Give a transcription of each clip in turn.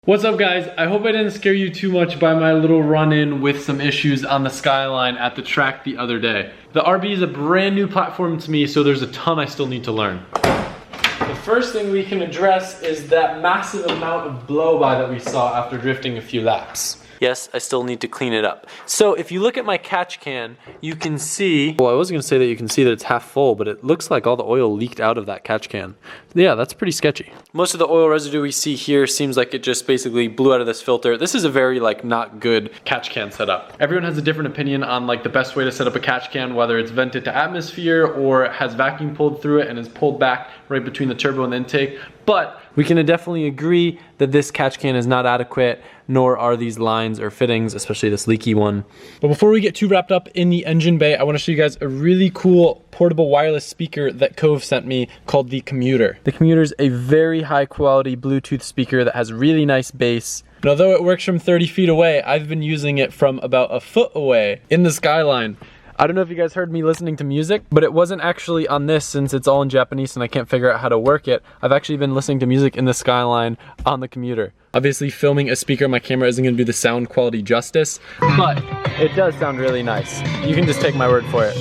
What's up guys? I hope I didn't scare you too much by my little run-in with some issues on the Skyline at the track the other day. The RB is a brand new platform to me, so there's a ton I still need to learn. The first thing we can address is that massive amount of blow-by that we saw after drifting a few laps. Yes, I still need to clean it up. So if you look at my catch can, you can see, well, I was gonna say that you can see that it's half full, but it looks like all the oil leaked out of that catch can. Yeah, that's pretty sketchy. Most of the oil residue we see here seems like it just basically blew out of this filter. This is a very not good catch can setup. Everyone has a different opinion on the best way to set up a catch can, whether it's vented to atmosphere or has vacuum pulled through it and is pulled back right between the turbo and the intake. But we can definitely agree that this catch can is not adequate, nor are these lines or fittings, especially this leaky one. But before we get too wrapped up in the engine bay, I want to show you guys a really cool portable wireless speaker that Cove sent me called the Commuter. The Commuter is a very high quality Bluetooth speaker that has really nice bass. And although it works from 30 feet away, I've been using it from about a foot away in the Skyline. I don't know if you guys heard me listening to music, but it wasn't actually on this since it's all in Japanese and I can't figure out how to work it. I've actually been listening to music in the Skyline on the Commuter. Obviously filming a speaker on my camera isn't gonna do the sound quality justice, but it does sound really nice. You can just take my word for it.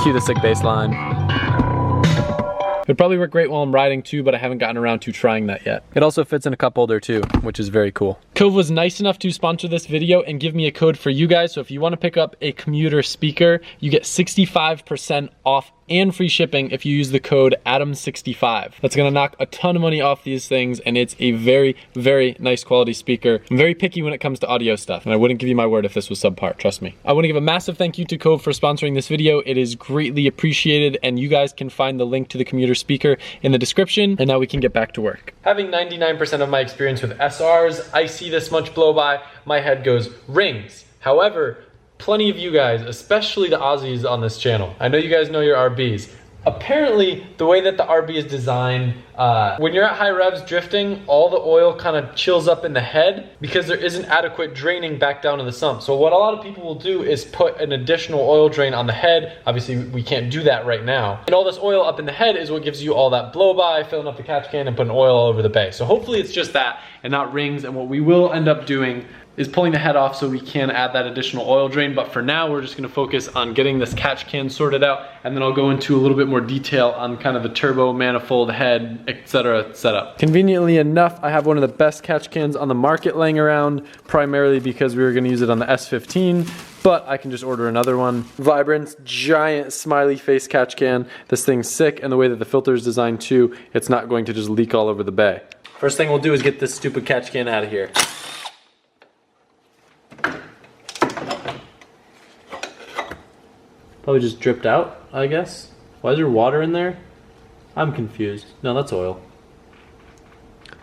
Cue the sick bass line. It'd probably work great while I'm riding too, but I haven't gotten around to trying that yet. It also fits in a cup holder too, which is very cool. Cove was nice enough to sponsor this video and give me a code for you guys. So if you want to pick up a Commuter speaker, you get 65% off and free shipping if you use the code ADAM65. That's gonna knock a ton of money off these things, and it's a very, very nice quality speaker. I'm very picky when it comes to audio stuff, and I wouldn't give you my word if this was subpar, trust me. I wanna give a massive thank you to Cove for sponsoring this video. It is greatly appreciated, and you guys can find the link to the Commuter speaker in the description, and now we can get back to work. Having 99% of my experience with SRs, I see this much blow by, my head goes rings. However, plenty of you guys, especially the Aussies on this channel, I know you guys know your RBs. Apparently, the way that the RB is designed, when you're at high revs drifting, all the oil kind of chills up in the head because there isn't adequate draining back down to the sump. So what a lot of people will do is put an additional oil drain on the head. Obviously, we can't do that right now. And all this oil up in the head is what gives you all that blow by, filling up the catch can and putting oil all over the bay. So hopefully it's just that and not rings. And what we will end up doing is pulling the head off so we can add that additional oil drain. But for now, we're just gonna focus on getting this catch can sorted out, and then I'll go into a little bit more detail on kind of the turbo, manifold, head, etc. setup. Conveniently enough, I have one of the best catch cans on the market laying around, primarily because we were gonna use it on the S15, but I can just order another one. Vibrant's giant smiley face catch can. This thing's sick, and the way that the filter is designed too, it's not going to just leak all over the bay. First thing we'll do is get this stupid catch can out of here. Probably just dripped out, I guess. Why is there water in there? I'm confused. No, that's oil.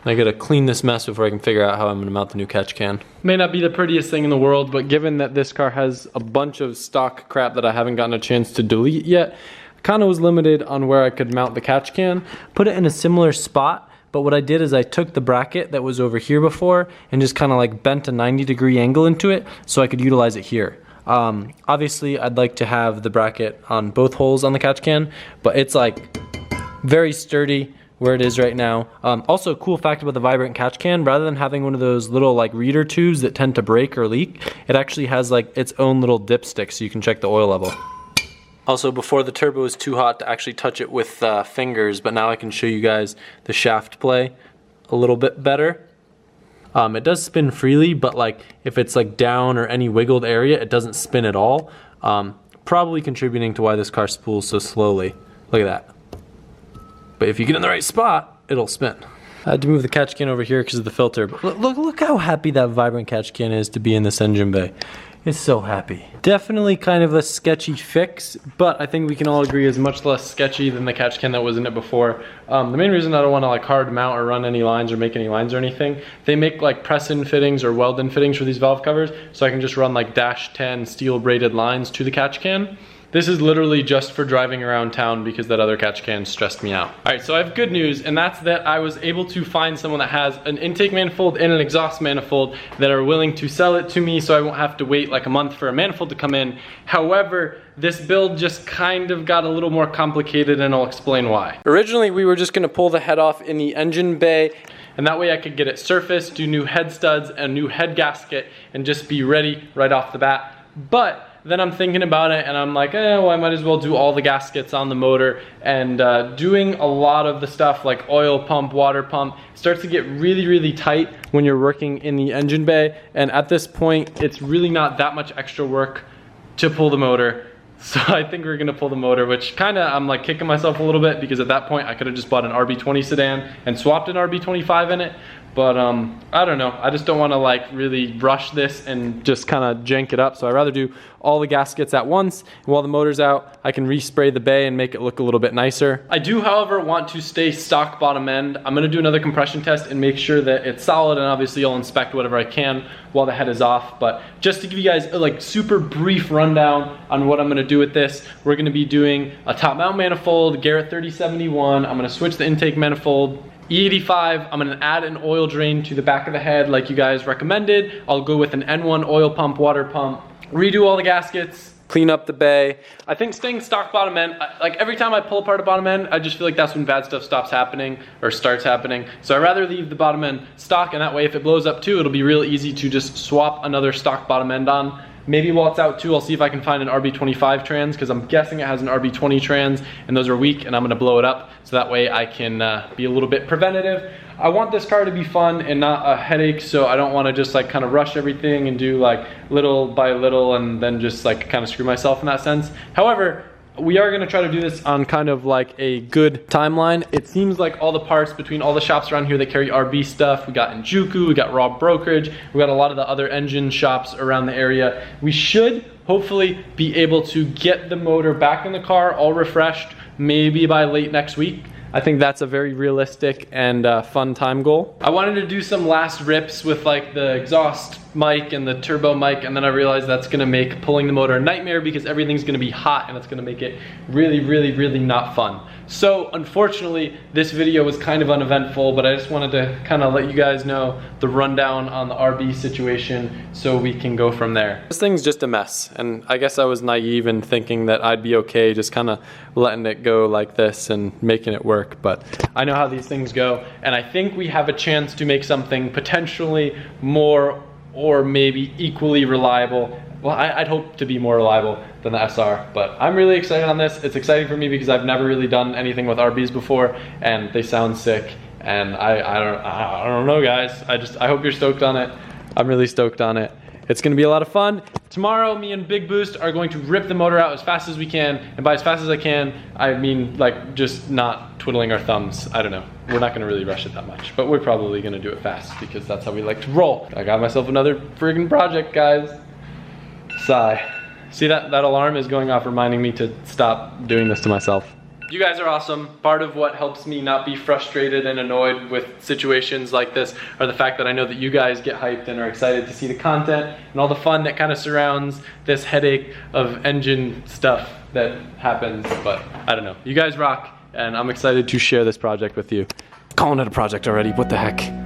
I gotta clean this mess before I can figure out how I'm gonna mount the new catch can. May not be the prettiest thing in the world, but given that this car has a bunch of stock crap that I haven't gotten a chance to delete yet, I kinda was limited on where I could mount the catch can. Put it in a similar spot, but what I did is I took the bracket that was over here before and just kinda bent a 90-degree angle into it so I could utilize it here. Obviously, I'd like to have the bracket on both holes on the catch can, but it's very sturdy where it is right now. Also, a cool fact about the Vibrant catch can, rather than having one of those little reader tubes that tend to break or leak, it actually has its own little dipstick so you can check the oil level. Also, before the turbo is too hot to actually touch it with fingers, but now I can show you guys the shaft play a little bit better. It does spin freely, but if it's down or any wiggled area, it doesn't spin at all. Probably contributing to why this car spools so slowly. Look at that. But if you get in the right spot, it'll spin. I had to move the catch can over here because of the filter. But look how happy that Vibrant catch can is to be in this engine bay. It's so happy. Definitely kind of a sketchy fix, but I think we can all agree is much less sketchy than the catch can that was in it before. The main reason I don't want to hard mount or run any lines or make any lines or anything, they make press-in fittings or weld-in fittings for these valve covers, so I can just run dash 10 steel braided lines to the catch can. This is literally just for driving around town because that other catch can stressed me out. All right, so I have good news, and that's that I was able to find someone that has an intake manifold and an exhaust manifold that are willing to sell it to me so I won't have to wait a month for a manifold to come in. However, this build just kind of got a little more complicated, and I'll explain why. Originally, we were just gonna pull the head off in the engine bay and that way I could get it surfaced, do new head studs and new head gasket, and just be ready right off the bat. But then I'm thinking about it and I'm like, well, I might as well do all the gaskets on the motor, and doing a lot of the stuff like oil pump, water pump, starts to get really, really tight when you're working in the engine bay. And at this point, it's really not that much extra work to pull the motor. So I think we're gonna pull the motor, which kinda, I'm like kicking myself a little bit, because at that point I could have just bought an RB20 sedan and swapped an RB25 in it. But I don't know, I just don't wanna like really rush this and just kinda jank it up. So I'd rather do all the gaskets at once, and while the motor's out, I can respray the bay and make it look a little bit nicer. I do, however, want to stay stock bottom end. I'm gonna do another compression test and make sure that it's solid, and obviously I'll inspect whatever I can while the head is off. But just to give you guys a like super brief rundown on what I'm gonna do with this, we're gonna be doing a top mount manifold, Garrett 3071. I'm gonna switch the intake manifold, E85, I'm gonna add an oil drain to the back of the head like you guys recommended. I'll go with an N1 oil pump, water pump, redo all the gaskets, clean up the bay. I think staying stock bottom end, like every time I pull apart a bottom end, I just feel like that's when bad stuff stops happening or starts happening. So I'd rather leave the bottom end stock, and that way if it blows up too, it'll be real easy to just swap another stock bottom end on. Maybe while it's out too, I'll see if I can find an RB25 trans, because I'm guessing it has an RB20 trans, and those are weak, and I'm gonna blow it up, so that way I can be a little bit preventative. I want this car to be fun and not a headache, so I don't wanna just like kind of rush everything and do like little by little and then just like kind of screw myself in that sense. However, we are gonna try to do this on kind of like a good timeline. It seems like all the parts between all the shops around here that carry RB stuff, we got Injuku, we got Raw Brokerage, we got a lot of the other engine shops around the area. We should hopefully be able to get the motor back in the car all refreshed maybe by late next week. I think that's a very realistic and fun time goal. I wanted to do some last rips with like the exhaust mic and the turbo mic, and then I realized that's gonna make pulling the motor a nightmare, because everything's gonna be hot and it's gonna make it really, really, really not fun. So unfortunately, this video was kind of uneventful, but I just wanted to kind of let you guys know the rundown on the RB situation so we can go from there. This thing's just a mess, and I guess I was naive in thinking that I'd be okay just kind of letting it go like this and making it work, but I know how these things go, and I think we have a chance to make something potentially more or maybe equally reliable. Well, I'd hope to be more reliable than the SR, but I'm really excited on this. It's exciting for me because I've never really done anything with RBs before, and they sound sick, and I don't know, guys. I hope you're stoked on it. I'm really stoked on it. It's gonna be a lot of fun. Tomorrow, me and Big Boost are going to rip the motor out as fast as we can, and by as fast as I can, I mean like just not twiddling our thumbs. I don't know. We're not gonna really rush it that much, but we're probably gonna do it fast because that's how we like to roll. I got myself another friggin' project, guys. Sigh. See that alarm is going off, reminding me to stop doing this to myself. You guys are awesome. Part of what helps me not be frustrated and annoyed with situations like this are the fact that I know that you guys get hyped and are excited to see the content and all the fun that kind of surrounds this headache of engine stuff that happens. But I don't know. You guys rock, and I'm excited to share this project with you. Calling it a project already, what the heck.